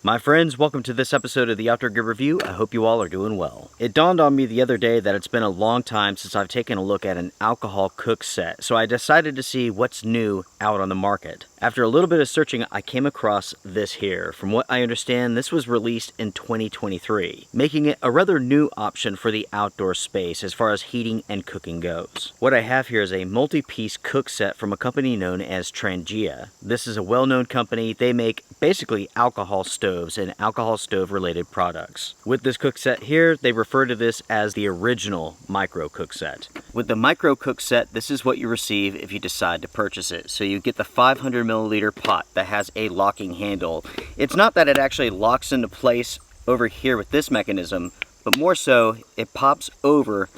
My friends, welcome to this episode of the Outdoor Gear Review. I hope you all are doing well. It dawned on me the other day that it's been a long time since I've taken a look at an alcohol cook set, so I decided to see what's new out on the market. After a little bit of searching, I came across this here. From what I understand, this was released in 2023, making it a rather new option for the outdoor space as far as heating and cooking goes. What I have here is a multi-piece cook set from a company known as Trangia. This is a well-known company. They make basically alcohol stoves and alcohol stove related products. With this cook set here, they refer to this as the original micro cook set. With the micro cook set, this is what you receive if you decide to purchase it. So you get the 500 milliliter pot that has a locking handle. It's not that it actually locks into place over here with this mechanism, but more so it pops over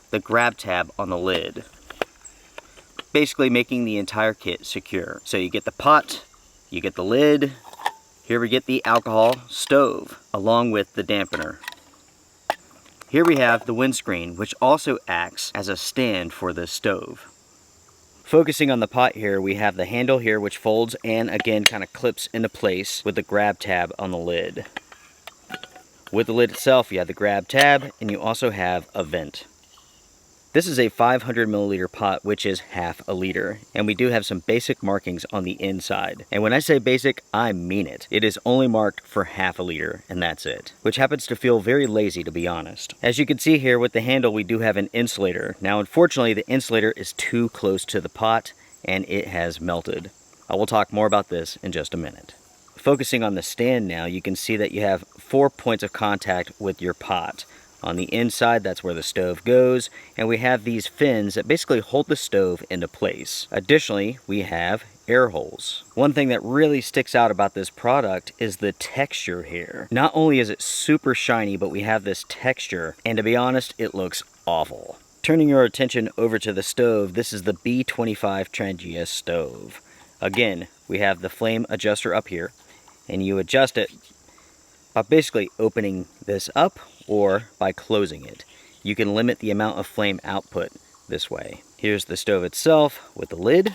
the grab tab on the lid, basically making the entire kit secure. So you get the pot, you get the lid. Here we get the alcohol stove, along with the dampener. Here we have the windscreen, which also acts as a stand for the stove. Focusing on the pot here, we have the handle here, which folds and again kind of clips into place with the grab tab on the lid. With the lid itself, you have the grab tab, and you also have a vent. This is a 500 milliliter pot, which is half a liter, and we do have some basic markings on the inside. And when I say basic, I mean it. It is only marked for half a liter, and that's it, which happens to feel very lazy, to be honest. As you can see here with the handle, we do have an insulator. Now, unfortunately, the insulator is too close to the pot, and it has melted. I will talk more about this in just a minute. Focusing on the stand now, you can see that you have 4 points of contact with your pot. On the inside, that's where the stove goes, and we have these fins that basically hold the stove into place. Additionally, we have air holes. One thing that really sticks out about this product is the texture here. Not only is it super shiny, but we have this texture, and to be honest, it looks awful. Turning your attention over to the stove, this is the B25 Trangia stove. Again, we have the flame adjuster up here, and you adjust it by basically opening this up or by closing it. You can limit the amount of flame output this way. Here's the stove itself with the lid.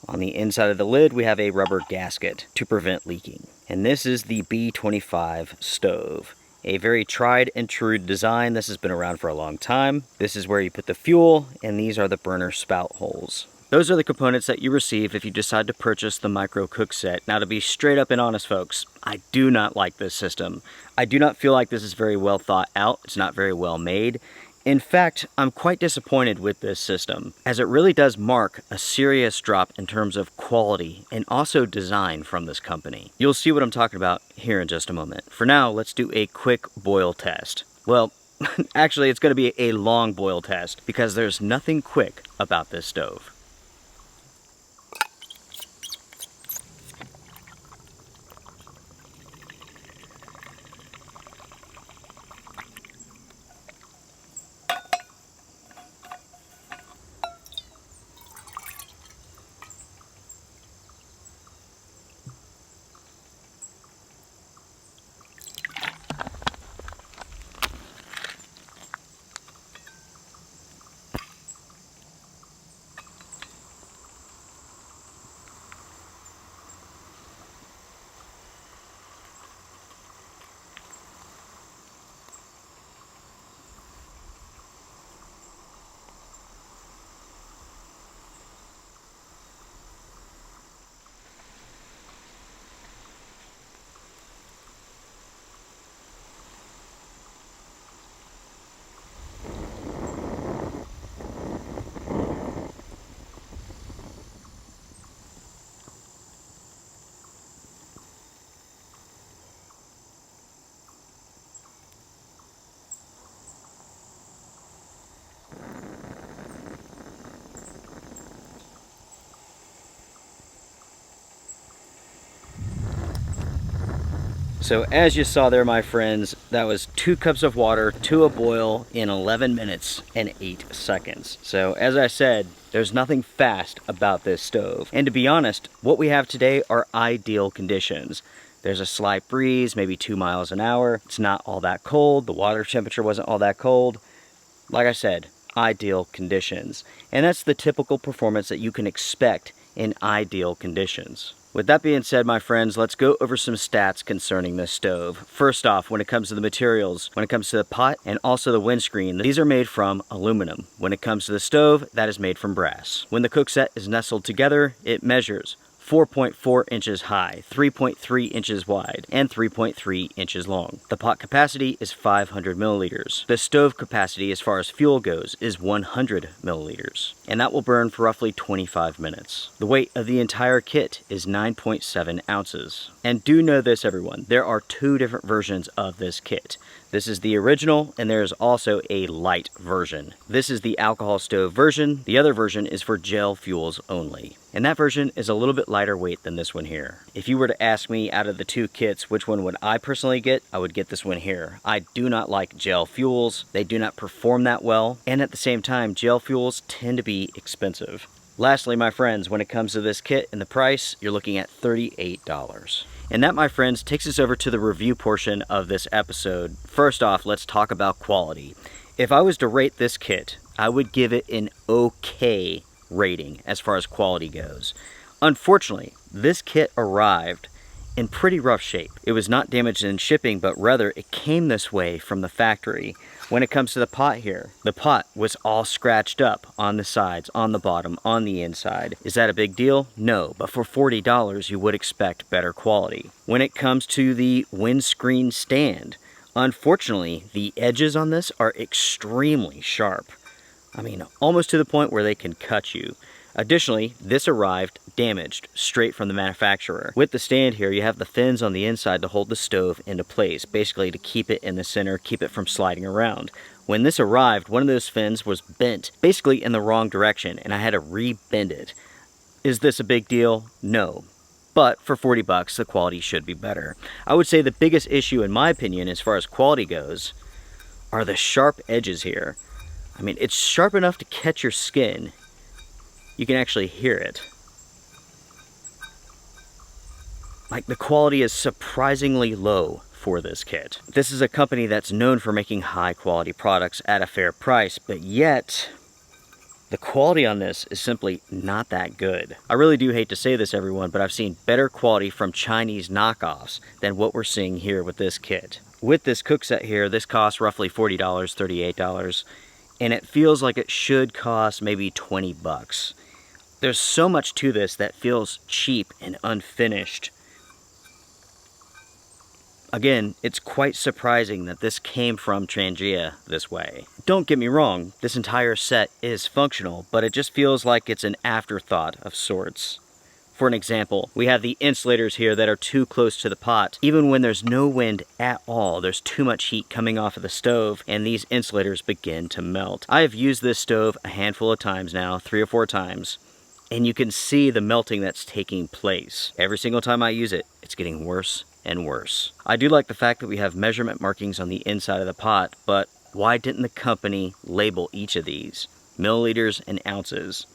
On the inside of the lid, we have a rubber gasket to prevent leaking. And this is the B25 stove. A very tried and true design. This has been around for a long time. This is where you put the fuel, and these are the burner spout holes. Those are the components that you receive if you decide to purchase the micro cook set. Now, to be straight up and honest, folks, I do not like this system. I do not feel like this is very well thought out. It's not very well made. In fact, I'm quite disappointed with this system, as it really does mark a serious drop in terms of quality and also design from this company. You'll see what I'm talking about here in just a moment. For now, let's do a quick boil test. Well, actually, it's going to be a long boil test because there's nothing quick about this stove. So as you saw there, my friends, that was 2 cups of water to a boil in 11 minutes and 8 seconds. So as I said, there's nothing fast about this stove. And to be honest, what we have today are ideal conditions. There's a slight breeze, maybe 2 miles an hour. It's not all that cold. The water temperature wasn't all that cold. Like I said, ideal conditions. And that's the typical performance that you can expect in ideal conditions. With that being said, my friends, let's go over some stats concerning this stove. First off, when it comes to the materials, when it comes to the pot and also the windscreen, these are made from aluminum. When it comes to the stove, that is made from brass. When the cook set is nestled together, it measures 4.4 inches high, 3.3 inches wide, and 3.3 inches long. The pot capacity is 500 milliliters. The stove capacity as far as fuel goes is 100 milliliters, and that will burn for roughly 25 minutes. The weight of the entire kit is 9.7 ounces. And do know this, everyone, there are two different versions of this kit. This is the original, and there is also a light version. This is the alcohol stove version. The other version is for gel fuels only. And that version is a little bit lighter weight than this one here. If you were to ask me out of the two kits, which one would I personally get, I would get this one here. I do not like gel fuels. They do not perform that well. And at the same time, gel fuels tend to be expensive. Lastly, my friends, when it comes to this kit and the price, you're looking at $38. And that, my friends, takes us over to the review portion of this episode. First off, let's talk about quality. If I was to rate this kit, I would give it an okay rating as far as quality goes. Unfortunately, this kit arrived in pretty rough shape. It was not damaged in shipping, but rather it came this way from the factory. When it comes to the pot here, the pot was all scratched up on the sides, on the bottom, on the inside. Is that a big deal? No, but for $40 you would expect better quality. When it comes to the windscreen stand, unfortunately the edges on this are extremely sharp. I mean, almost to the point where they can cut you. Additionally, this arrived damaged straight from the manufacturer. With the stand here, you have the fins on the inside to hold the stove into place, basically to keep it in the center, keep it from sliding around. When this arrived, one of those fins was bent, basically in the wrong direction, and I had to re-bend it. Is this a big deal? No. But for 40 bucks, the quality should be better. I would say the biggest issue, in my opinion, as far as quality goes, are the sharp edges here. I mean, it's sharp enough to catch your skin. You can actually hear it. Like, the quality is surprisingly low for this kit. This is a company that's known for making high quality products at a fair price, but yet the quality on this is simply not that good. I really do hate to say this, everyone, but I've seen better quality from Chinese knockoffs than what we're seeing here with this kit. With this cook set here, this costs roughly $40, $38, and it feels like it should cost maybe 20 bucks. There's so much to this that feels cheap and unfinished. Again, it's quite surprising that this came from Trangia this way. Don't get me wrong, this entire set is functional, but it just feels like it's an afterthought of sorts. For an example, we have the insulators here that are too close to the pot. Even when there's no wind at all, there's too much heat coming off of the stove, and these insulators begin to melt. I have used this stove a handful of times now, 3 or 4 times, and you can see the melting that's taking place. Every single time I use it, it's getting worse and worse. I do like the fact that we have measurement markings on the inside of the pot, but why didn't the company label each of these? Milliliters and ounces.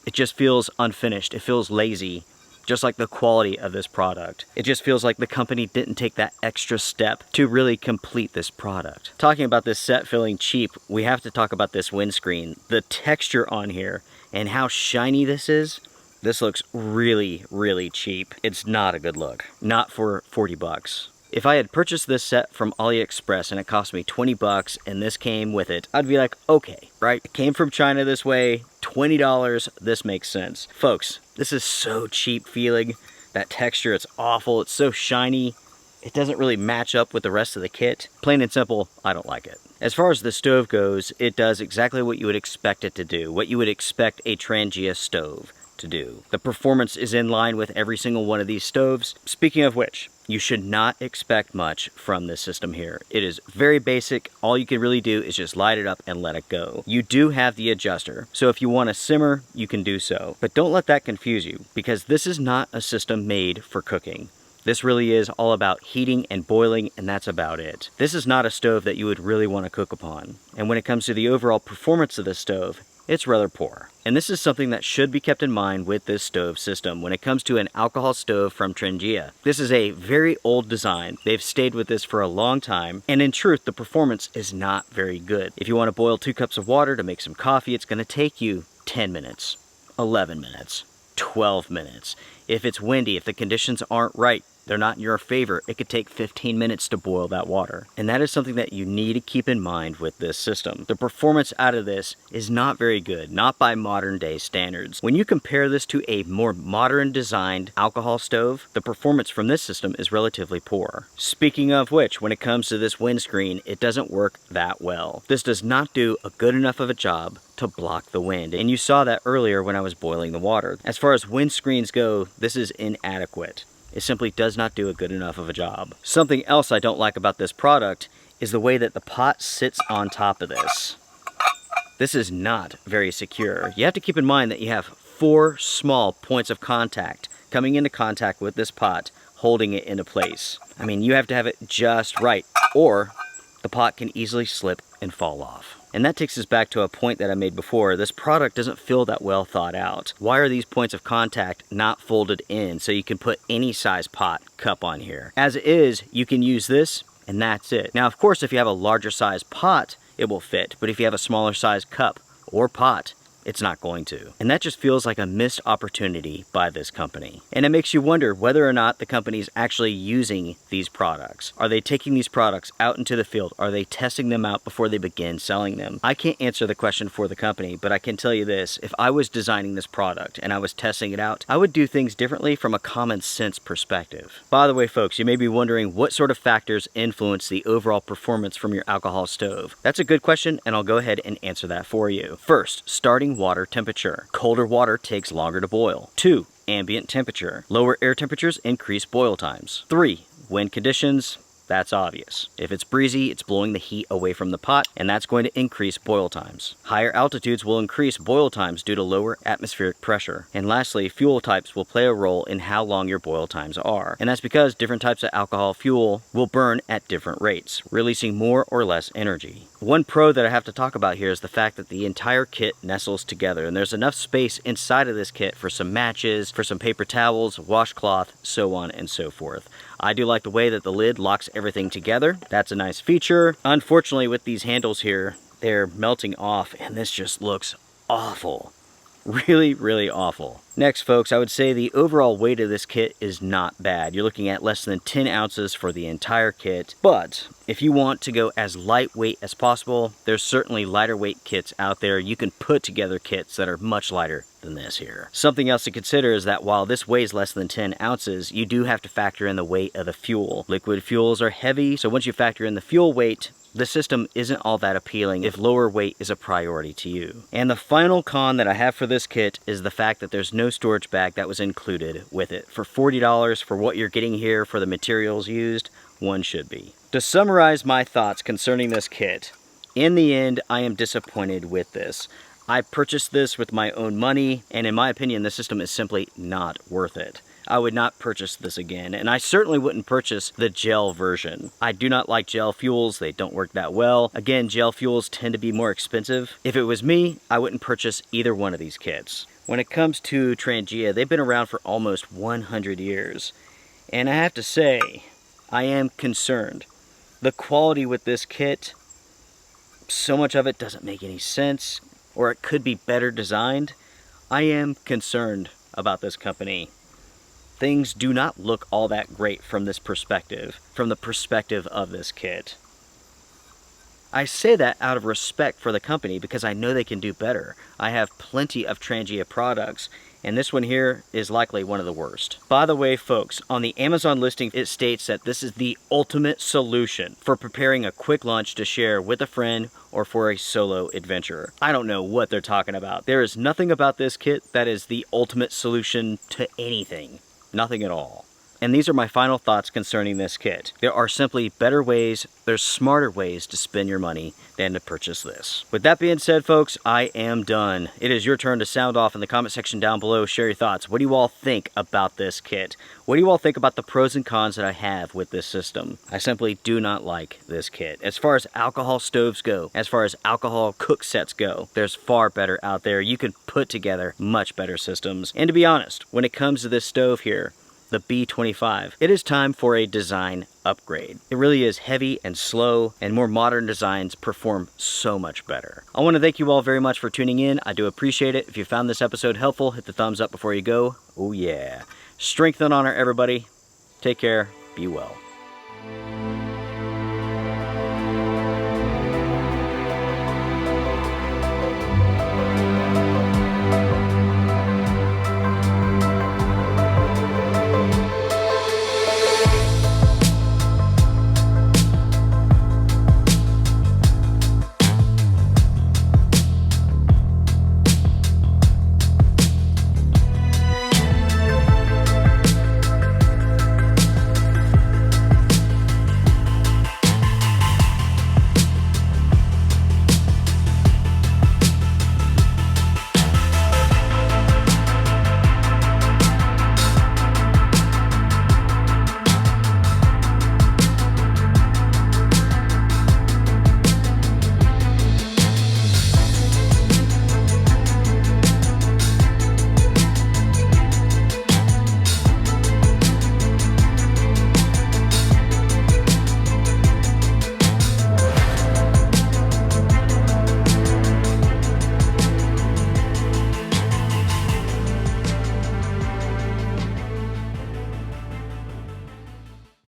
It just feels unfinished. It feels lazy, just like the quality of this product. It just feels like the company didn't take that extra step to really complete this product. Talking about this set feeling cheap, we have to talk about this windscreen. The texture on here and how shiny this is. This looks really, really cheap. It's not a good look. Not for 40 bucks. If I had purchased this set from AliExpress and it cost me 20 bucks and this came with it, I'd be like, okay, right? It came from China this way, $20, this makes sense. Folks, this is so cheap feeling. That texture, it's awful. It's so shiny. It doesn't really match up with the rest of the kit. Plain and simple, I don't like it. As far as the stove goes, it does exactly what you would expect it to do, what you would expect a Trangia stove to do. The performance is in line with every single one of these stoves. Speaking of which, you should not expect much from this system here. It is very basic. All you can really do is just light it up and let it go. You do have the adjuster, so if you want to simmer, you can do so. But don't let that confuse you, because this is not a system made for cooking. This really is all about heating and boiling, and that's about it. This is not a stove that you would really want to cook upon. And when it comes to the overall performance of this stove, it's rather poor. And this is something that should be kept in mind with this stove system when it comes to an alcohol stove from Trangia. This is a very old design. They've stayed with this for a long time, and in truth, the performance is not very good. If you want to boil 2 cups of water to make some coffee, it's going to take you 10 minutes, 11 minutes, 12 minutes. If it's windy, if the conditions aren't right, they're not in your favor, it could take 15 minutes to boil that water. And that is something that you need to keep in mind with this system. The performance out of this is not very good, not by modern day standards. When you compare this to a more modern designed alcohol stove, the performance from this system is relatively poor. Speaking of which, when it comes to this windscreen, it doesn't work that well. This does not do a good enough of a job to block the wind, and you saw that earlier when I was boiling the water. As far as windscreens go, this is inadequate. It simply does not do a good enough of a job. Something else I don't like about this product is the way that the pot sits on top of this. This is not very secure. You have to keep in mind that you have 4 small points of contact coming into contact with this pot, holding it into place. I mean, you have to have it just right, or the pot can easily slip and fall off. And that takes us back to a point that I made before. This product doesn't feel that well thought out. Why are these points of contact not folded in so you can put any size pot cup on here? As is, you can use this and that's it. Now, of course, if you have a larger size pot, it will fit. But if you have a smaller size cup or pot, it's not going to. And that just feels like a missed opportunity by this company. And it makes you wonder whether or not the company's actually using these products. Are they taking these products out into the field? Are they testing them out before they begin selling them? I can't answer the question for the company, but I can tell you this. If I was designing this product and I was testing it out, I would do things differently from a common sense perspective. By the way, folks, you may be wondering what sort of factors influence the overall performance from your alcohol stove. That's a good question, and I'll go ahead and answer that for you. First, starting water temperature. Colder water takes longer to boil. 2. Ambient temperature. Lower air temperatures increase boil times. 3. Wind conditions. That's obvious. If it's breezy, it's blowing the heat away from the pot, and that's going to increase boil times. Higher altitudes will increase boil times due to lower atmospheric pressure. And lastly, fuel types will play a role in how long your boil times are. And that's because different types of alcohol fuel will burn at different rates, releasing more or less energy. One pro that I have to talk about here is the fact that the entire kit nestles together, and there's enough space inside of this kit for some matches, for some paper towels, washcloth, so on and so forth. I do like the way that the lid locks everything together. That's a nice feature. Unfortunately, with these handles here, they're melting off, and this just looks awful. Really, really awful. Next, folks, I would say the overall weight of this kit is not bad. You're looking at less than 10 ounces for the entire kit. But if you want to go as lightweight as possible, there's certainly lighter weight kits out there. You can put together kits that are much lighter than this here. Something else to consider is that while this weighs less than 10 ounces, you do have to factor in the weight of the fuel. Liquid fuels are heavy, so once you factor in the fuel weight, the system isn't all that appealing if lower weight is a priority to you. And the final con that I have for this kit is the fact that there's no storage bag that was included with it. For $40 for what you're getting here for the materials used, one should be. To summarize my thoughts concerning this kit, in the end, I am disappointed with this. I purchased this with my own money, and in my opinion, the system is simply not worth it. I would not purchase this again, and I certainly wouldn't purchase the gel version. I do not like gel fuels, they don't work that well. Again, gel fuels tend to be more expensive. If it was me, I wouldn't purchase either one of these kits. When it comes to Trangia, they've been around for almost 100 years. And I have to say, I am concerned. The quality with this kit, so much of it doesn't make any sense, or it could be better designed. I am concerned about this company. Things do not look all that great from this perspective, from the perspective of this kit. I say that out of respect for the company because I know they can do better. I have plenty of Trangia products, and this one here is likely one of the worst. By the way, folks, on the Amazon listing, it states that this is the ultimate solution for preparing a quick lunch to share with a friend or for a solo adventure. I don't know what they're talking about. There is nothing about this kit that is the ultimate solution to anything. Nothing at all. And these are my final thoughts concerning this kit. There are simply better ways, there's smarter ways to spend your money than to purchase this. With that being said, folks, I am done. It is your turn to sound off in the comment section down below. Share your thoughts. What do you all think about this kit? What do you all think about the pros and cons that I have with this system? I simply do not like this kit. As far as alcohol stoves go, as far as alcohol cook sets go, there's far better out there. You can put together much better systems. And to be honest, when it comes to this stove here, the B25, it is time for a design upgrade. It really is heavy and slow, and more modern designs perform so much better. I want to thank you all very much for tuning in. I do appreciate it. If you found this episode helpful, hit the thumbs up before you go. Oh yeah. Strength and honor, everybody. Take care. Be well.